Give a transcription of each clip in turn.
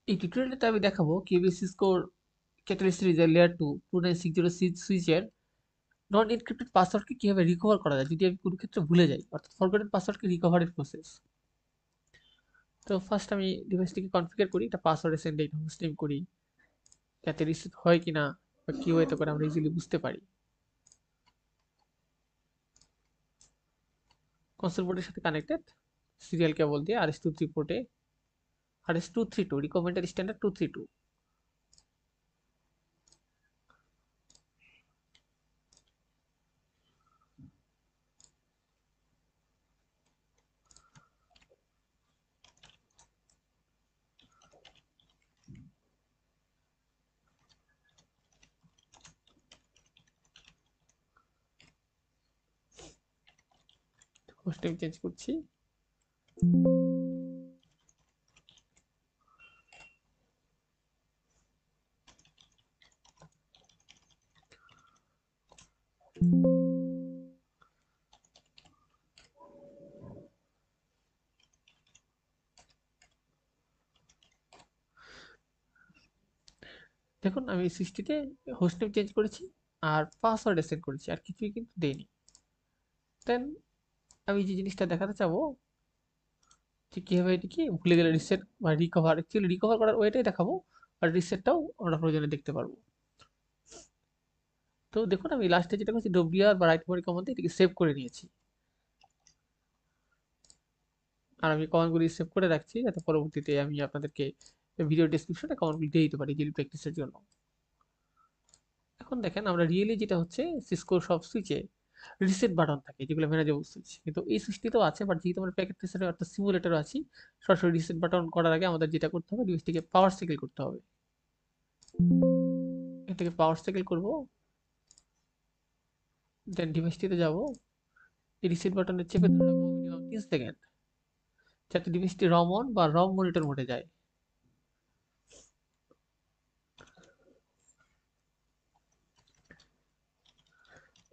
এই টিউটোরিয়ালটাতে আমি দেখাবো কিভাবে সিসকোর ক্যাটালিস্ট সিরিজের লেয়ার 2 29606 সুইচের নন এনক্রিপ্টেড পাসওয়ার্ডকে কিভাবে রিকভার করা যায় যদি আমি কোনো ক্ষেত্রে ভুলে যাই, অর্থাৎ ফরগটেন পাসওয়ার্ডকে রিকভারের প্রসেস। তো ফার্স্ট আমি ডিভাইসটিকে কনফিগার করি, একটা পাসওয়ার্ড সেন্ড হোস্ট নেম করি, যাতে রিসিভ হয় কিনা বা কি হইতে পারে আমরা ইজিলি বুঝতে পারি। কনসোল পোর্টের সাথে কানেক্টেড, সিরিয়াল কেবল দিয়ে RS-232 পোর্টে, RS-232 recommended standard 232। Host name change করছি। দেখুন আমি সিস্টিতে হোস্ট নেম চেঞ্জ করেছি আর পাসওয়ার্ড সেট করেছি, আর কিছুই কিন্তু দেইনি। দেন আমি যে জিনিসটা দেখাতে চাবো যে কীভাবে এটিকে ভুলে গেলে রিসেট বা রিকভার, অ্যাকচুয়ালি রিকভার করার ওয়েটাই দেখাবো, আর রিসেটটাও আমরা প্রয়োজনে দেখতে পারবো। তো দেখুন আমি লাস্টে যেটা করছি ডব্লিউআর বা রাইট মেমরি কমান্ড দিয়ে এটিকে সেভ করে নিয়েছি, আর আমি কমান্ডগুলি সেভ করে রাখছি যাতে পরবর্তীতে আমি আপনাদেরকে ভিডিও ডেসক্রিপশনে কমান্ডগুলি দিয়ে দিতে পারি ডেইলি প্র্যাকটিসের জন্য। এখন দেখেন আমরা রিয়েলি যেটা হচ্ছে সিসকোর সব সুইচে রিসেট বাটন থাকে যেগুলো ম্যানেজেবল সুইচ, কিন্তু এই সুইচটিতেও আছে, বাট যেহেতু আমরা প্যাকেট ট্রেসারে অর্থাৎ সিমুলেটরও আছি, সরাসরি রিসেট বাটন করার আগে আমাদের যেটা করতে হবে ডিভাইসটিকে পাওয়ার সাইকেল করতে হবে। এটাকে পাওয়ার সাইকেল করবো, দেন ডিভাইসটিতে যাব, এই রিসেট বাটনে চেপে ধরে রাখবো মিনিমাম 3 সেকেন্ড, যাতে ডিভাইসটি রম অন বা রম মনিটর মোডে যায়।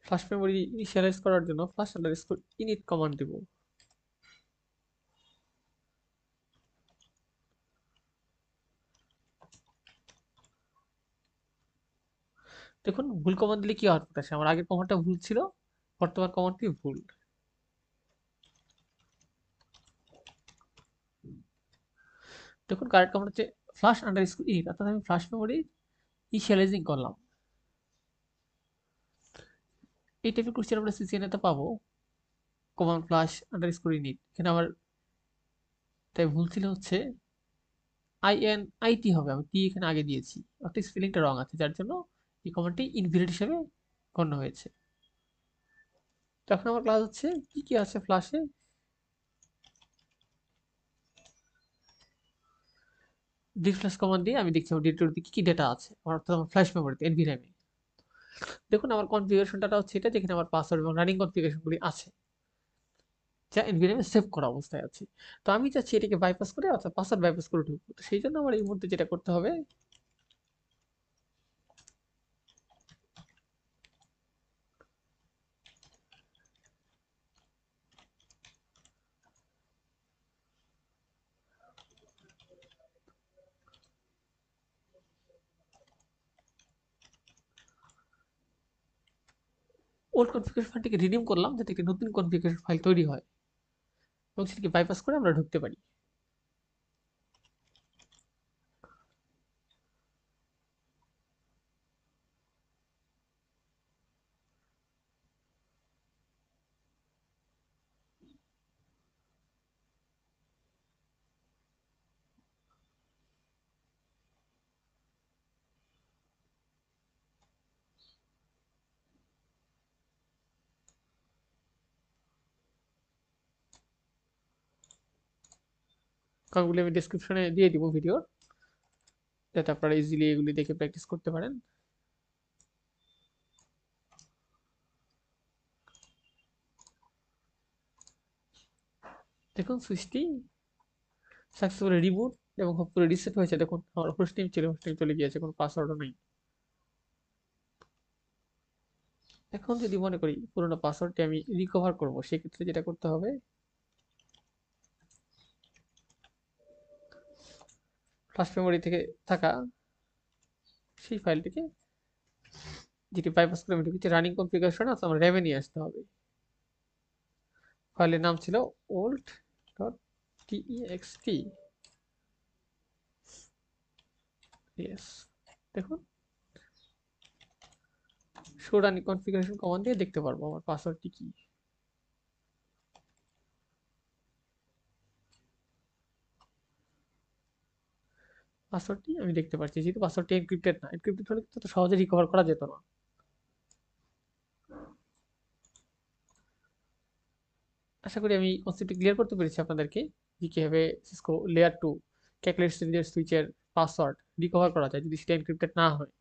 ফ্ল্যাশ মেমোরি ইনিশিয়ালাইজ করার জন্য ফ্ল্যাশ আন্ডারস্কোর ইনিট কমান্ড দেব। দেখুন ভুল কমান্ড দিলে কি আউটপুট আসে, আমার আগের কমান্ডটা ভুল ছিল, বর্তমান কমান্ডটি ভুল। দেখুন কারেক্ট কমান্ড হচ্ছে ফ্ল্যাশ আন্ডারস্কোর ইনিট, অর্থাৎ আমি ফ্ল্যাশ মেমোরি ইনিশিয়ালাইজিং করলাম। এই টাইপের কোশ্চেন আমরা সিসিএন তে পাবো, কমান্ড ফ্ল্যাশ আন্ডারস্কোর ইনিট। এখানে আমার তাই ভুল ছিল হচ্ছে INIT হবে, আমি টি এখানে আগে দিয়েছি, অর্থাৎ স্পেলিংটা রং আছে, যার জন্য এই কমান্ডটি ইনভ্যালিড হিসেবে গণ্য হয়েছে। তখন আমার ক্লাস হচ্ছে কি কি আছে ফ্ল্যাশে, ডিট ফ্ল্যাশ কমান্ড দিয়ে আমি দেখছি আমার ডিরেক্টরিতে কি কি ডেটা আছে, অর্থাৎ আমার ফ্ল্যাশ মেমোরিতে এনভি র্যামে। দেখুন আমার কনফিগারেশনটা হচ্ছে এটা, যেখানে আমার পাসওয়ার্ড এবং রানিং কনফিগারেশনগুলি আছে, যা এনভি র্যামে সেভ করা অবস্থায় আছে। তো আমি চাচ্ছি এটাকে বাইপাস করে, অর্থাৎ পাসওয়ার্ড বাইপাস করে ঢুকবো, তো সেই জন্য আমার এই মুহূর্তে যেটা করতে হবে, ওল্ড কনফিগারেশন ফাইলটিকে রিনিউ করলাম যাতে একটি নতুন কনফিগারেশন ফাইল তৈরি হয় এবং সেটাকে বাইপাস করে আমরা ঢুকতে পারি। কারণগুলি আমি ডেসক্রিপশনে দিয়ে দিব ভিডিওর, যাতে আপনারা ইজিলি এগুলি দেখে প্র্যাকটিস করতে পারেন। দেখুন সুইচটি সাকসেসফুলি রিবুট এবং হোপফুলি রিসেট হয়েছে। দেখুন আমার হোস্ট নেম ছিল, হোস্ট নেম চলে গিয়েছে, কোনো পাসওয়ার্ডও নেই। এখন যদি মনে করি পুরোনো পাসওয়ার্ডটি আমি রিকভার করব, সেক্ষেত্রে যেটা করতে হবে, ফ্ল্যাশ মেমোরি থেকে থাকা সেই ফাইলটিকে, যেটি বাইপাস করে আমি ঢুকেছি রানিং কনফিগারেশন আছে, আমার র্যামে নিয়ে আসতে হবে। ফাইলের নাম ছিল ওল্ড ডট টিএক্সটি। ইয়েস, দেখুন শো রানিং কনফিগারেশন কমান্ড দিয়ে দেখতে পারবো আমার পাসওয়ার্ডটি কি। পাসওয়ার্ডটি আমি দেখতে পাচ্ছি, যেহেতু পাসওয়ার্ডটি এনক্রিপ্টেড না, এনক্রিপ্টেড হলে তো সহজে রিকভার করা যেত না। আশা করি আমি কনসেপ্টটি ক্লিয়ার করতে পেরেছি আপনাদেরকে, যে কিভাবে সিসকো লেয়ার 2 ক্যালকুলেট সুইচের পাসওয়ার্ড রিকভার করা যায় যদি সেটা এনক্রিপ্টেড না হয়।